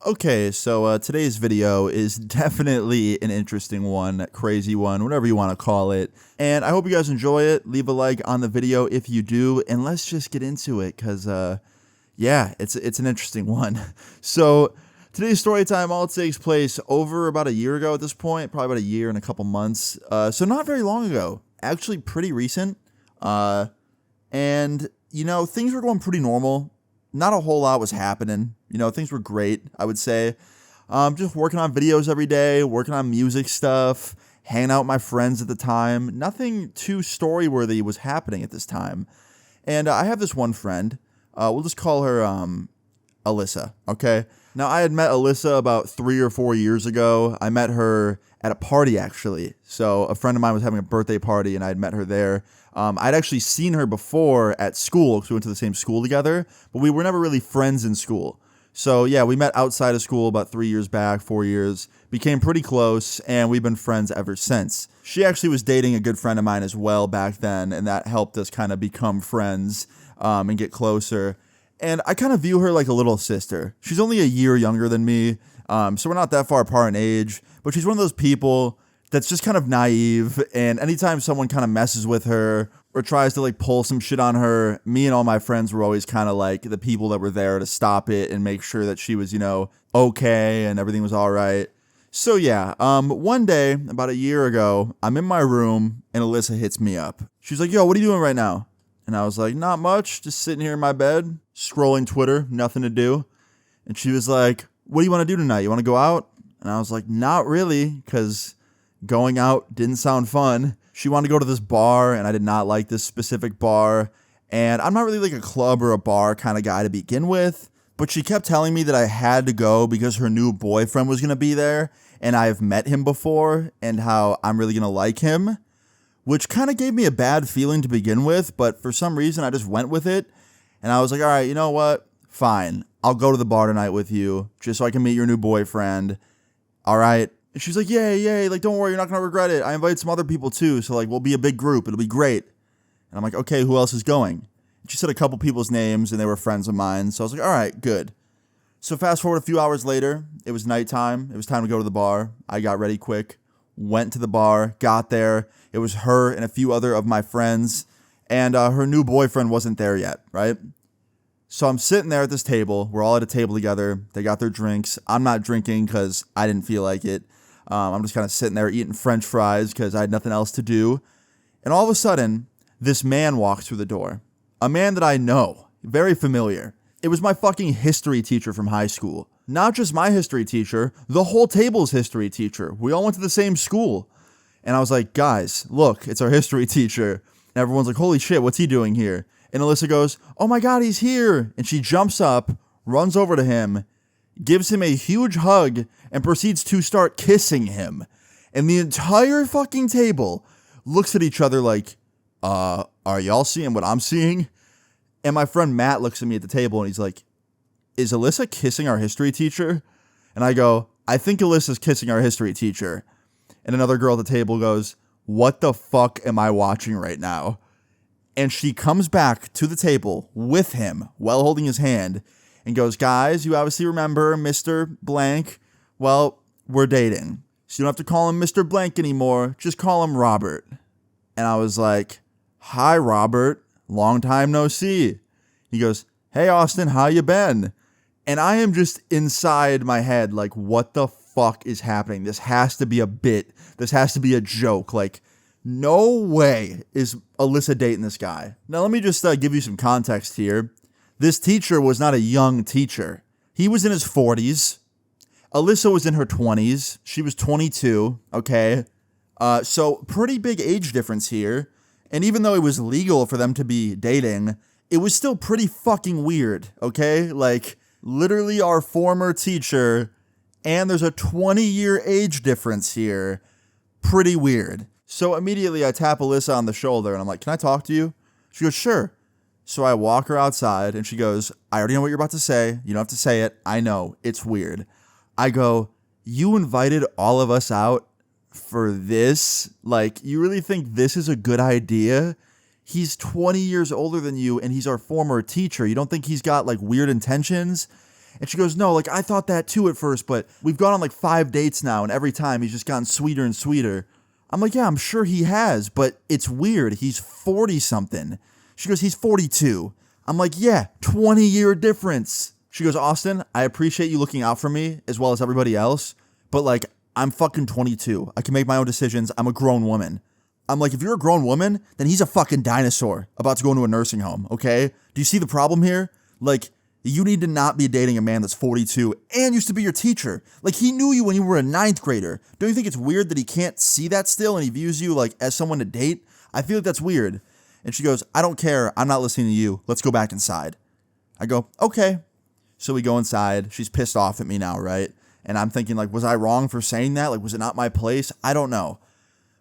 Okay, so today's video is definitely an interesting one, crazy one, whatever you want to call it. And I hope you guys enjoy it. Leave a like on the video if you do, and let's just get into it, because yeah, it's an interesting one. So today's story time all takes place over about a year ago at this point, probably about a year and a couple months. So not very long ago, actually pretty recent. And things were going pretty normal. Not a whole lot was happening. Things were great, I would say. Just working on videos every day, working on music stuff, hanging out with my friends at the time. Nothing too story-worthy was happening at this time. And I have this one friend. We'll just call her Alyssa, okay? Now, I had met Alyssa about 3 or 4 years ago. I met her at a party, actually. So a friend of mine was having a birthday party, and I had met her there. I'd actually seen her before at school, because we went to the same school together, but we were never really friends in school. So yeah, we met outside of school about 3 years back, 4 years, became pretty close, and we've been friends ever since. She actually was dating a good friend of mine as well back then, and that helped us kind of become friends and get closer. And I kind of view her like a little sister. She's only a year younger than me, so we're not that far apart in age, but she's one of those people that's just kind of naive, and anytime someone kind of messes with her or tries to like pull some shit on her, me and all my friends were always kind of like the people that were there to stop it and make sure that she was, okay and everything was all right. So yeah, one day, about a year ago, I'm in my room and Alyssa hits me up. She's like, yo, what are you doing right now? And I was like, not much, just sitting here in my bed, scrolling Twitter, nothing to do. And she was like, what do you want to do tonight? You want to go out? And I was like, not really, because going out didn't sound fun. She wanted to go to this bar, and I did not like this specific bar. And I'm not really like a club or a bar kind of guy to begin with, but she kept telling me that I had to go because her new boyfriend was going to be there, and I've met him before, and how I'm really going to like him, which kind of gave me a bad feeling to begin with, but for some reason I just went with it. And I was like, all right, you know what? Fine. I'll go to the bar tonight with you just so I can meet your new boyfriend. All right. And she's like, yay, like, don't worry, you're not going to regret it. I invited some other people too, so, like, we'll be a big group. It'll be great. And I'm like, okay, who else is going? And she said a couple people's names, and they were friends of mine, so I was like, all right, good. So fast forward a few hours later, it was nighttime. It was time to go to the bar. I got ready quick, went to the bar, got there. It was her and a few other of my friends, and her new boyfriend wasn't there yet, right? So I'm sitting there at this table. We're all at a table together. They got their drinks. I'm not drinking because I didn't feel like it. I'm just kind of sitting there eating French fries because I had nothing else to do. And all of a sudden, this man walks through the door. A man that I know, very familiar. It was my fucking history teacher from high school. Not just my history teacher, the whole table's history teacher. We all went to the same school. And I was like, guys, look, it's our history teacher. And everyone's like, holy shit, what's he doing here? And Alyssa goes, oh my God, he's here. And she jumps up, runs over to him, gives him a huge hug, and proceeds to start kissing him. And the entire fucking table looks at each other like, are y'all seeing what I'm seeing? And my friend Matt looks at me at the table and he's like, is Alyssa kissing our history teacher? And I go, I think Alyssa's kissing our history teacher. And another girl at the table goes, what the fuck am I watching right now? And she comes back to the table with him while holding his hand and goes, guys, you obviously remember Mr. Blank. Well, we're dating. So you don't have to call him Mr. Blank anymore. Just call him Robert. And I was like, hi, Robert. Long time no see. He goes, hey, Austin, how you been? And I am just inside my head like, what the fuck is happening? This has to be a bit. This has to be a joke. Like, no way is Alyssa dating this guy. Now, let me just give you some context here. This teacher was not a young teacher. He was in his 40s. Alyssa was in her 20s. She was 22, okay? So pretty big age difference here. And even though it was legal for them to be dating, it was still pretty fucking weird, okay? Like, literally our former teacher, and there's a 20-year age difference here. Pretty weird. So immediately I tap Alyssa on the shoulder, and I'm like, can I talk to you? She goes, sure. So I walk her outside, and she goes, I already know what you're about to say. You don't have to say it. I know. It's weird. I go, you invited all of us out for this? Like, you really think this is a good idea? He's 20 years older than you, and he's our former teacher. You don't think he's got, like, weird intentions? And she goes, no, like, I thought that too at first, but we've gone on like 5 dates now, and every time he's just gotten sweeter and sweeter. I'm like, yeah, I'm sure he has, but it's weird. He's 40-something. She goes, he's 42. I'm like, yeah, 20-year difference. She goes, Austin, I appreciate you looking out for me as well as everybody else, but like, I'm fucking 22. I can make my own decisions. I'm a grown woman. I'm like, if you're a grown woman, then he's a fucking dinosaur about to go into a nursing home, okay? Do you see the problem here? Like, you need to not be dating a man that's 42 and used to be your teacher. Like, he knew you when you were a 9th grader. Don't you think it's weird that he can't see that still and he views you, like, as someone to date? I feel like that's weird. And she goes, I don't care. I'm not listening to you. Let's go back inside. I go, okay. So we go inside. She's pissed off at me now, right? And I'm thinking, like, was I wrong for saying that? Like, was it not my place? I don't know.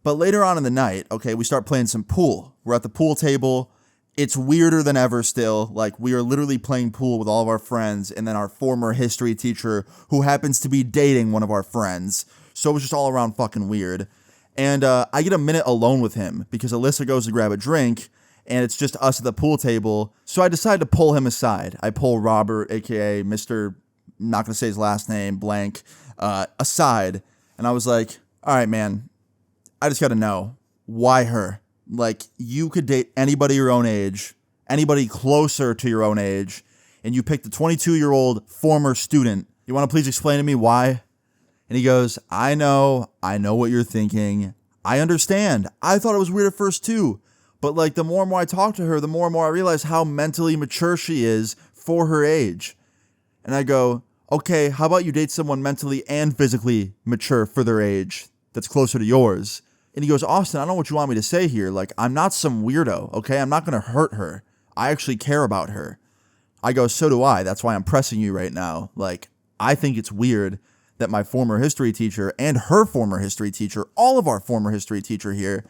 But later on in the night, okay, we start playing some pool. We're at the pool table. It's weirder than ever still. Like, we are literally playing pool with all of our friends and then our former history teacher who happens to be dating one of our friends. So it was just all around fucking weird. And I get a minute alone with him because Alyssa goes to grab a drink and it's just us at the pool table. So I decide to pull him aside. I pull Robert, aka Mr. not going to say his last name, blank, aside. And I was like, all right, man, I just got to know, why her? Like, you could date anybody your own age, anybody closer to your own age, and you picked a 22-year-old former student. You want to please explain to me why? And he goes, I know what you're thinking. I understand. I thought it was weird at first too. But like, the more and more I talk to her, the more and more I realize how mentally mature she is for her age. And I go, okay, how about you date someone mentally and physically mature for their age that's closer to yours? And he goes, Austin, I don't know what you want me to say here. Like, I'm not some weirdo, okay? I'm not going to hurt her. I actually care about her. I go, so do I. That's why I'm pressing you right now. Like, I think it's weird that my former history teacher and her former history teacher, all of our former history teacher here,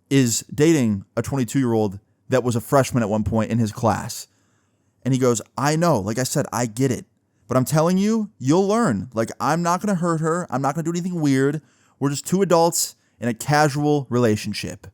is dating a 22-year-old that was a freshman at one point in his class. And he goes, I know. Like I said, I get it. But I'm telling you, you'll learn. Like, I'm not going to hurt her. I'm not going to do anything weird. We're just two adults in a casual relationship.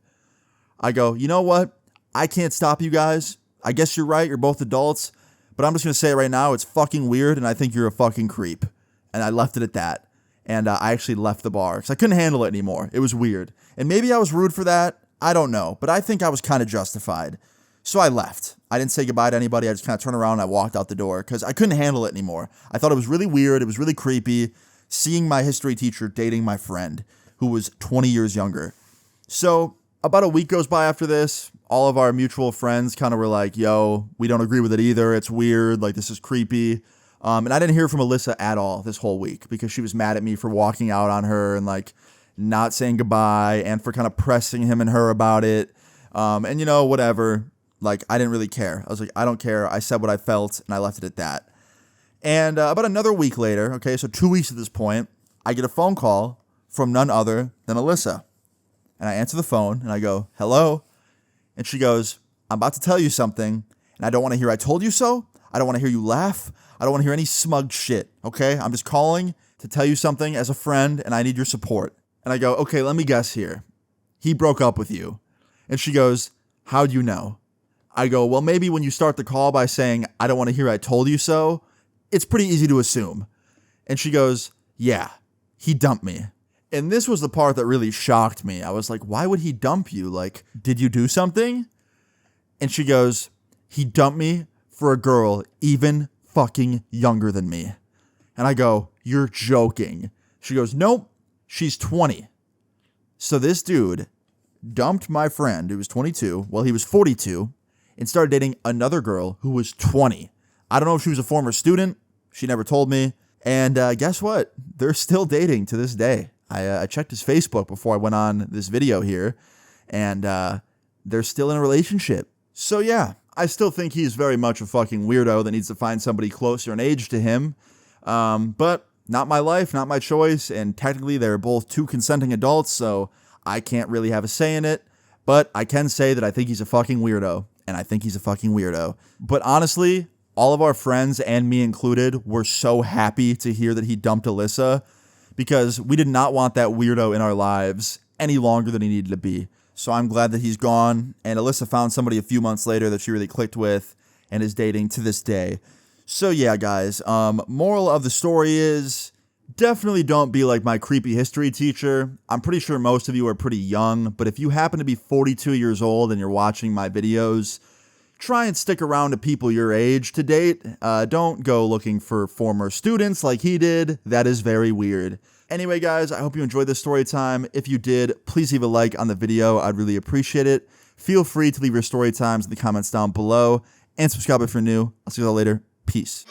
I go, you know what? I can't stop you guys. I guess you're right. You're both adults. But I'm just going to say it right now. It's fucking weird, and I think you're a fucking creep. And I left it at that. And I actually left the bar because I couldn't handle it anymore. It was weird. And maybe I was rude for that. I don't know. But I think I was kind of justified. So I left. I didn't say goodbye to anybody. I just kind of turned around and I walked out the door because I couldn't handle it anymore. I thought it was really weird. It was really creepy seeing my history teacher dating my friend who was 20 years younger. So about a week goes by after this. All of our mutual friends kind of were like, yo, we don't agree with it either. It's weird. Like, this is creepy. And I didn't hear from Alyssa at all this whole week because she was mad at me for walking out on her and like not saying goodbye and for kind of pressing him and her about it. And you know, whatever. Like, I didn't really care. I was like, I don't care. I said what I felt and I left it at that. And about another week later, okay, so 2 weeks at this point, I get a phone call from none other than Alyssa. And I answer the phone and I go, hello. And she goes, I'm about to tell you something and I don't want to hear I told you so. I don't want to hear you laugh. I don't want to hear any smug shit, okay? I'm just calling to tell you something as a friend and I need your support. And I go, okay, let me guess here. He broke up with you. And she goes, how'd you know? I go, well, maybe when you start the call by saying, I don't want to hear I told you so, it's pretty easy to assume. And she goes, yeah, he dumped me. And this was the part that really shocked me. I was like, why would he dump you? Like, did you do something? And she goes, he dumped me for a girl even fucking younger than me. And I go, you're joking. She goes, nope, she's 20. So this dude dumped my friend who was 22, well, he was 42, and started dating another girl who was 20. I don't know if she was a former student. She never told me. And guess what? They're still dating to this day. I checked his Facebook before I went on this video here, and they're still in a relationship. So yeah, I still think he's very much a fucking weirdo that needs to find somebody closer in age to him. But not my life, not my choice, and technically they're both two consenting adults, so I can't really have a say in it. But I can say that I think he's a fucking weirdo, and I think he's a fucking weirdo. But honestly, all of our friends, and me included, were so happy to hear that he dumped Alyssa because we did not want that weirdo in our lives any longer than he needed to be. So I'm glad that he's gone, and Alyssa found somebody a few months later that she really clicked with and is dating to this day. So yeah, guys, moral of the story is definitely don't be like my creepy history teacher. I'm pretty sure most of you are pretty young, but if you happen to be 42 years old and you're watching my videos, try and stick around to people your age to date. Don't go looking for former students like he did. That is very weird. Anyway, guys, I hope you enjoyed this story time. If you did, please leave a like on the video. I'd really appreciate it. Feel free to leave your story times in the comments down below, and subscribe if you're new. I'll see you all later. Peace.